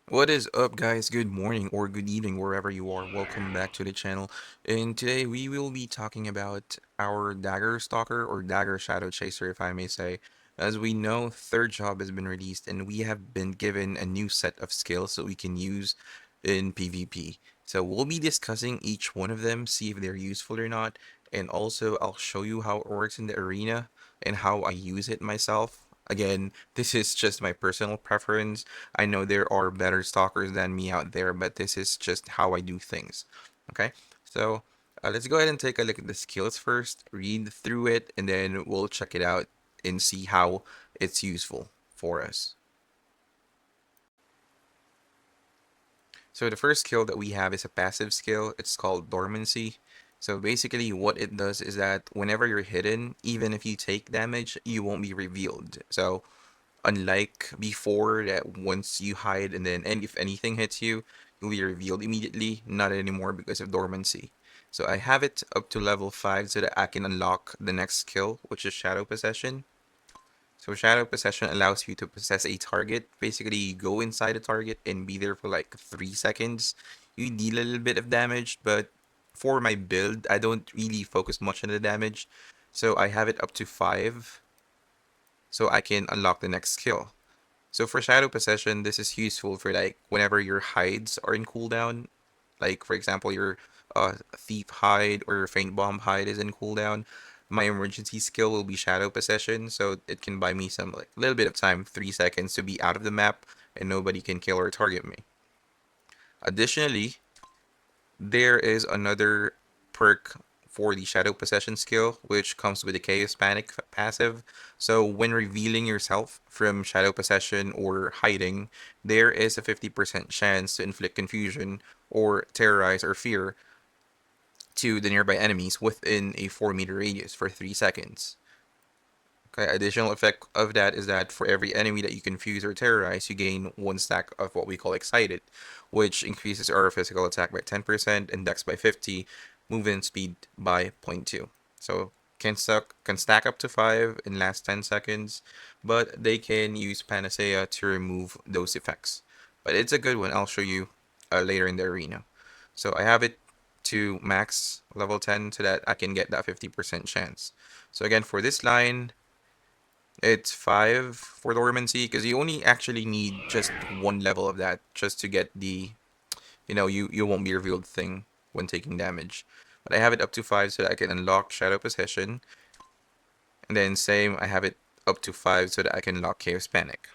What is up, guys? Good morning or good evening, wherever you are. Welcome back to the channel. And today we will be talking about our Dagger Stalker or Dagger Shadow Chaser, if I may say. As we know, third job has been released, and we have been given a new set of skills that we can use in PvP. So we'll be discussing each one of them, see if they're useful or not, and also I'll show you how it works in the arena and how I use it myself. Again, this is just my personal preference. I know there are better stalkers than me out there, but this is just how I do things. Okay, so let's go ahead and take a look at the skills first, read through it, and then we'll check it out and see how it's useful for us. So the first skill that we have is a passive skill. It's called Dormancy. So basically what it does is that whenever you're hidden, even if you take damage, you won't be revealed. So unlike before that once you hide and if anything hits you, you'll be revealed immediately, not anymore because of dormancy. So I have it up to level 5 so that I can unlock the next skill, which is Shadow Possession. So Shadow Possession allows you to possess a target. Basically, you go inside a target and be there for like 3 seconds. You deal a little bit of damage, but for my build, I don't really focus much on the damage. So I have it up to 5 so I can unlock the next skill. So for Shadow Possession, this is useful for like whenever your hides are in cooldown. Like for example, your Thief hide or your Feint Bomb hide is in cooldown. My emergency skill will be Shadow Possession, so it can buy me some like little bit of time, 3 seconds to be out of the map and nobody can kill or target me. Additionally, there is another perk for the Shadow Possession skill, which comes with the Chaos Panic passive. So when revealing yourself from Shadow Possession or hiding, there is a 50% chance to inflict confusion or terrorize or fear to the nearby enemies within a 4-meter radius for 3 seconds. Okay, additional effect of that is that for every enemy that you confuse or terrorize, you gain 1 stack of what we call excited, which increases our physical attack by 10% and dex by 50, movement speed by 0.2. So can stack up to 5 in last 10 seconds, but they can use Panacea to remove those effects. But it's a good one. I'll show you later in the arena. So I have it to max level 10 so that I can get that 50% chance. So again, for this line, it's 5 for Dormancy because you only actually need just one level of that just to get the, you won't be revealed thing when taking damage. But I have it up to 5 so that I can unlock Shadow Possession. And then same, I have it up to 5 so that I can unlock Chaos Panic.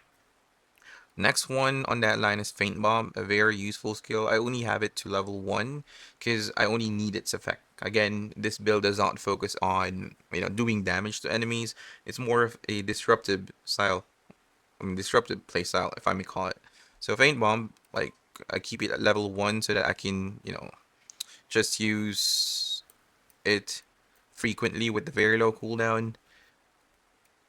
Next one on that line is Feint Bomb, a very useful skill. I only have it to level 1 because I only need its effect. Again, this build does not focus on, doing damage to enemies. It's more of a disruptive style, disruptive playstyle, if I may call it. So Feint Bomb, like I keep it at level 1 so that I can, just use it frequently with the very low cooldown.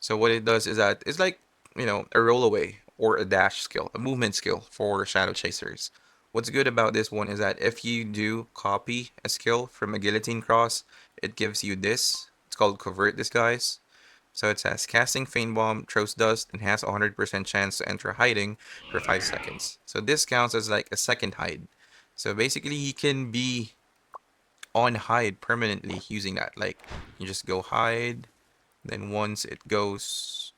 So what it does is that it's like, a roll away or a dash skill, a movement skill for Shadow Chasers. What's good about this one is that if you do copy a skill from a Guillotine Cross, it gives you this. It's called Covert Disguise. So it says casting Feint Bomb throws dust and has a 100% chance to enter hiding for 5 seconds. So this counts as like a second hide. So basically you can be on hide permanently using that. Like you just go hide, then once it goes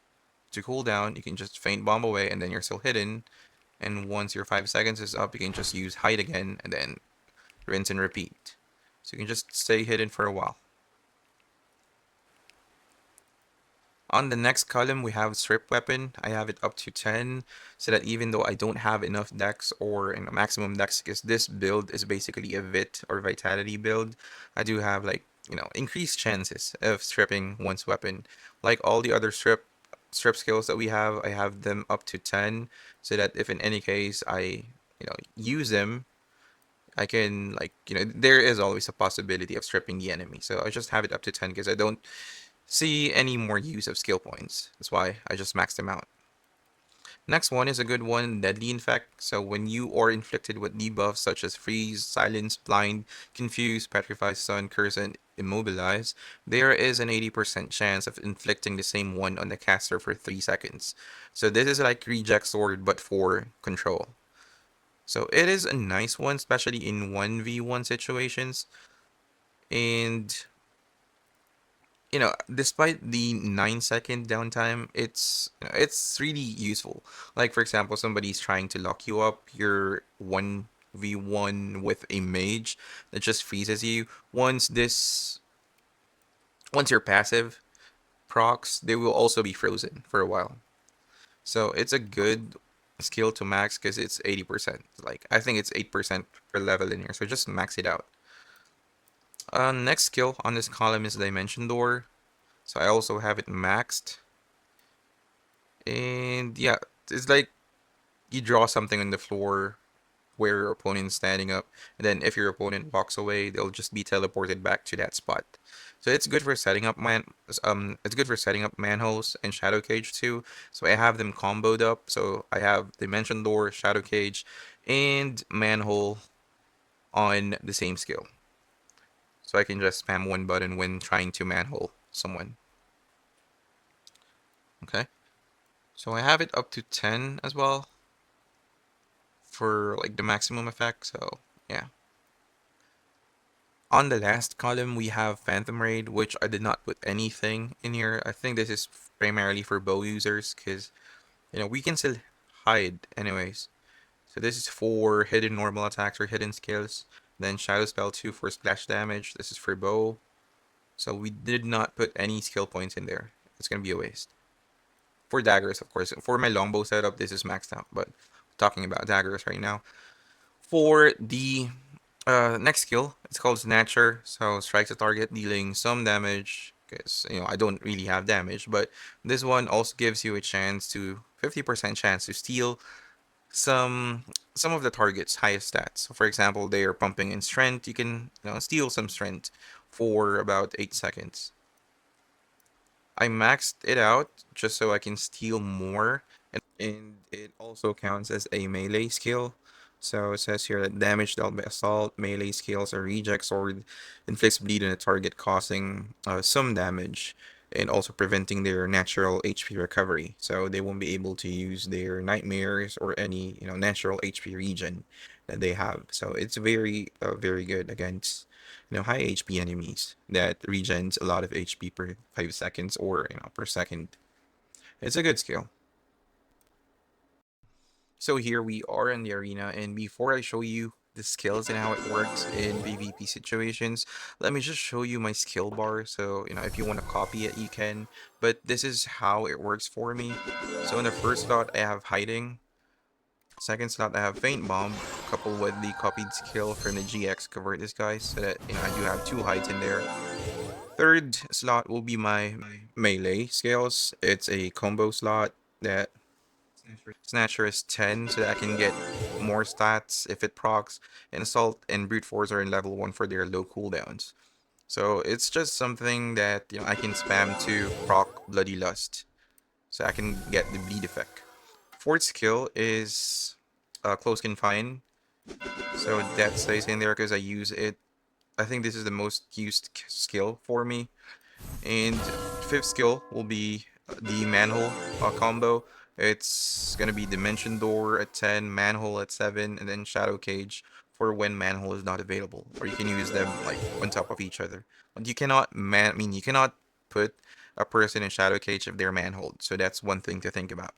to cooldown, you can just Feint Bomb away and then you're still hidden. And once your 5 seconds is up, you can just use hide again and then rinse and repeat. So you can just stay hidden for a while. On the next column, we have Strip Weapon. I have it up to 10, so that even though I don't have enough dex or in a maximum dex, because this build is basically a Vit or Vitality build, I do have like, increased chances of stripping one's weapon. Like all the other strip skills that we have, I have them up to 10, so that if in any case I, use them, I can like, there is always a possibility of stripping the enemy. So I just have it up to 10 because I don't see any more use of skill points. That's why I just maxed them out. Next one is a good one, Deadly Infect. So when you are inflicted with debuffs such as Freeze, Silence, Blind, Confuse, Petrify, Stun, Curse, and Immobilize, there is an 80% chance of inflicting the same one on the caster for 3 seconds. So this is like Reject Sword but for control. So it is a nice one, especially in 1v1 situations. And despite the 9-second downtime, it's really useful. Like for example, somebody's trying to lock you up, you're 1v1 with a mage that just freezes you. Once your passive procs, they will also be frozen for a while. So it's a good skill to max because it's 80%. Like I think it's 8% per level in here. So just max it out. Next skill on this column is Dimension Door. So I also have it maxed. And yeah, it's like you draw something on the floor where your opponent is standing up, and then if your opponent walks away, they'll just be teleported back to that spot. So it's good for setting up it's good for setting up manholes and shadow cage too. So I have them comboed up. So I have Dimension Door, shadow cage, and manhole on the same skill. So I can just spam one button when trying to manhole someone. Okay. So I have it up to 10 as well for like the maximum effect. So yeah. On the last column, we have Phantom Raid, which I did not put anything in here. I think this is primarily for bow users because, we can still hide anyways. So this is for hidden normal attacks or hidden skills. Then Shadow Spell 2 for splash damage. This is for bow. So we did not put any skill points in there. It's going to be a waste. For daggers, of course. For my longbow setup, this is maxed out, but talking about daggers right now. For the next skill, it's called Snatcher. So strikes a target, dealing some damage. Because I don't really have damage, but this one also gives you a chance to 50% chance to steal some some of the target's highest stats. So for example, they are pumping in strength. You can steal some strength for about 8 seconds. I maxed it out just so I can steal more, and it also counts as a melee skill. So it says here that damage dealt by assault, melee skills, or reject sword inflicts bleed on a target, causing some damage and also preventing their natural HP recovery. So they won't be able to use their nightmares or any natural HP regen that they have. So it's very good against high HP enemies that regens a lot of HP per 5 seconds or per second. It's a good skill. So here we are in the arena, and before I show you the skills and how it works in PvP situations, let me just show you my skill bar. So, if you want to copy it, you can, but this is how it works for me. So in the first slot, I have hiding. Second slot, I have Feint Bomb, coupled with the copied skill from the GX Convert this guy, so that, I do have 2 hides in there. Third slot will be my melee skills. It's a combo slot that Snatcher is 10, so that I can get more stats if it procs. And Assault and Brute Force are in level 1 for their low cooldowns. So it's just something that I can spam to proc Bloody Lust. So I can get the bleed effect. Fourth skill is Close Confine. So that stays in there because I use it. I think this is the most used skill for me. And fifth skill will be the manhole combo. It's gonna be Dimension Door at 10, Manhole at 7, and then Shadow Cage for when Manhole is not available. Or you can use them like on top of each other. But you cannot put a person in Shadow Cage if they're manholed. So that's one thing to think about.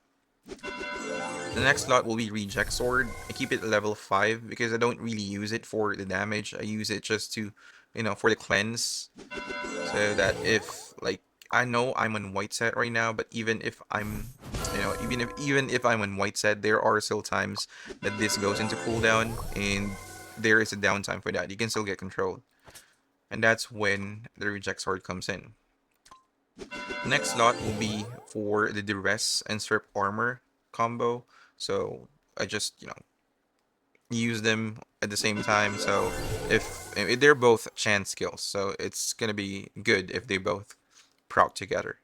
The next slot will be Reject Sword. I keep it at level 5 because I don't really use it for the damage. I use it just to, for the cleanse. So that if like I know I'm on white set right now, but even if I'm even if I'm on white set, there are still times that this goes into cooldown and there is a downtime for that. You can still get control. And that's when the reject sword comes in. Next slot will be for the duress and strip armor combo. So I just, use them at the same time. So if they're both chance skills, so it's gonna be good if they both proc together.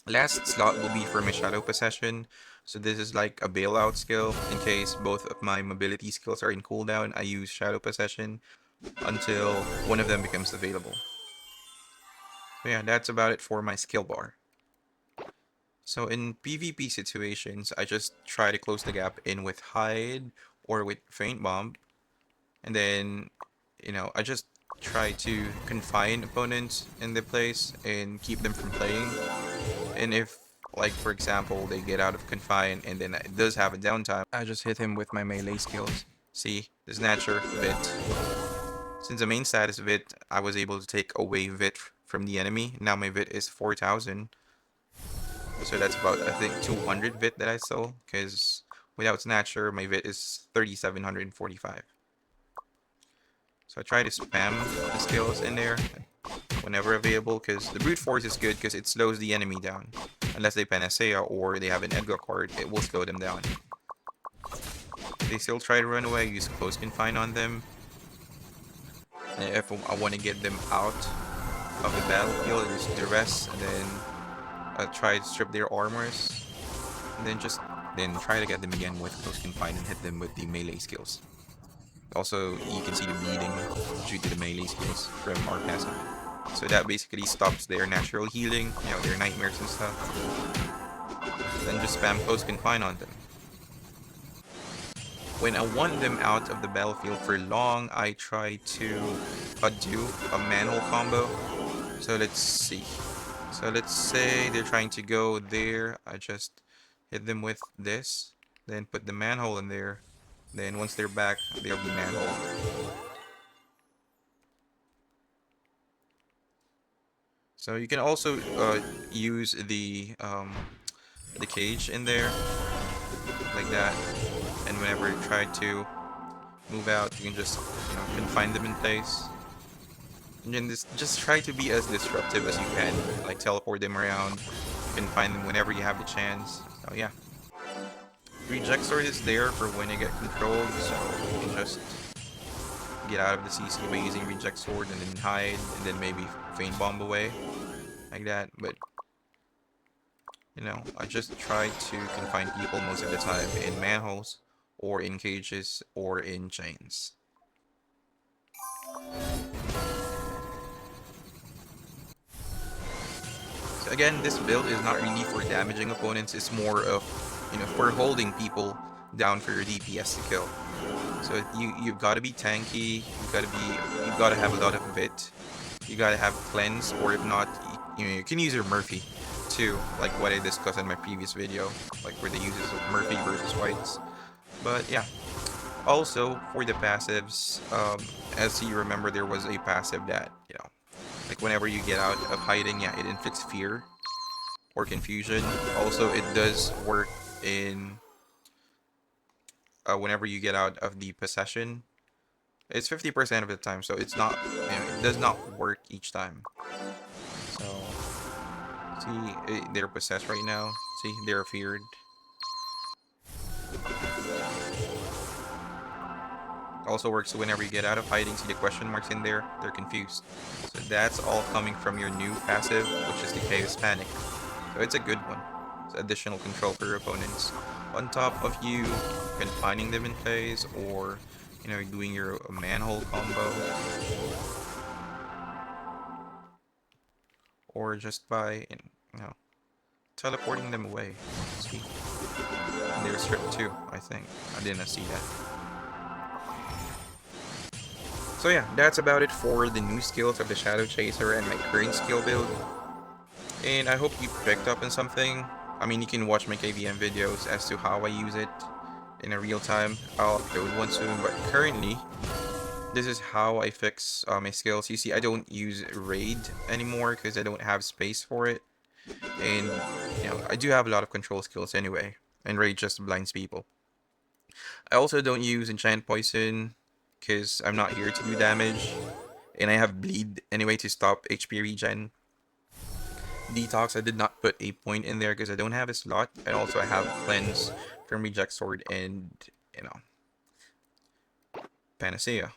Last slot will be for my Shadow Possession. So this is like a bailout skill. In case both of my mobility skills are in cooldown, I use Shadow Possession until one of them becomes available. So yeah, that's about it for my skill bar. So in PvP situations, I just try to close the gap in with Hide or with Feint Bomb, and then, I just try to confine opponents in the place and keep them from playing. And if, like, for example, they get out of confine and then it does have a downtime, I just hit him with my melee skills. See, the Snatcher, Vit. Since the main status Vit, I was able to take away Vit from the enemy. Now my Vit is 4,000. So that's about, I think, 200 Vit that I stole. Because without Snatcher, my Vit is 3,745. So I try to spam the skills in there whenever available, because the brute force is good because it slows the enemy down. Unless they panacea or they have an Edgar card, it will slow them down. If they still try to run away, use close confine on them. And if I want to get them out of the battlefield, use duress, and then try to strip their armors, and then try to get them again with close confine and hit them with the melee skills. Also, you can see the bleeding due to the melee skills from our passive. So that basically stops their natural healing, their nightmares and stuff. Then just spam close confine on them. When I want them out of the battlefield for long, I try to do a manhole combo. So let's see. So let's say they're trying to go there. I just hit them with this, then put the manhole in there. Then once they're back, they'll be manholed. So you can also use the cage in there, like that. And whenever you try to move out, you can just confine them in place. And then just try to be as disruptive as you can, like teleport them around. You can find them whenever you have the chance. So yeah. Reject sword is there for when you get controlled, so you can just get out of the CC by using reject sword and then hide and then maybe feint bomb away. Like that, but I just try to confine people most of the time in manholes or in cages or in chains. So again, this build is not really for damaging opponents, it's more of, for holding people down for your DPS to kill. So you've got to be tanky, you've got to have a lot of Vit, you got to have cleanse, or if not, you can use your Murphy too, like what I discussed in my previous video, like where the uses of Murphy versus Whites. But yeah, also for the passives, as you remember, there was a passive that, like whenever you get out of hiding, yeah, it inflicts fear or confusion. Also, it does work in whenever you get out of the possession. It's 50% of the time, so it's not, it does not work each time. So, see, they're possessed right now. See, they're feared. Also works whenever you get out of hiding. See the question marks in there? They're confused. So that's all coming from your new passive, which is the Chaos Panic. So it's a good one. It's additional control for your opponents. On top of you confining them in place, or doing your manhole combo, or just by teleporting them away. See, they're stripped too. I think I didn't see that. So yeah, that's about it for the new skills of the Shadow Chaser and my current skill build. And I hope you picked up on something. I mean, you can watch my KVM videos as to how I use it in a real time. I'll upload one soon, but currently, this is how I fix my skills. You see, I don't use Raid anymore because I don't have space for it. And, I do have a lot of control skills anyway, and Raid just blinds people. I also don't use Enchant Poison because I'm not here to do damage, and I have Bleed anyway to stop HP regen. Detox, I did not put a point in there because I don't have a slot, and also I have Cleanse from Reject Sword and, Panacea.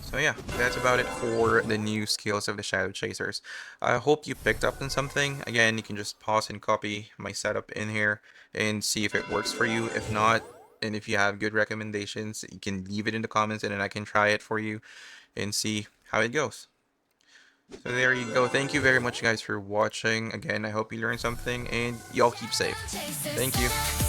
So yeah, that's about it for the new skills of the Shadow Chasers. I hope you picked up on something. Again, you can just pause and copy my setup in here and see if it works for you. If not, and if you have good recommendations, you can leave it in the comments and then I can try it for you and see how it goes. So there you go. Thank you very much, guys, for watching. Again, I hope you learned something, and y'all keep safe. Thank you.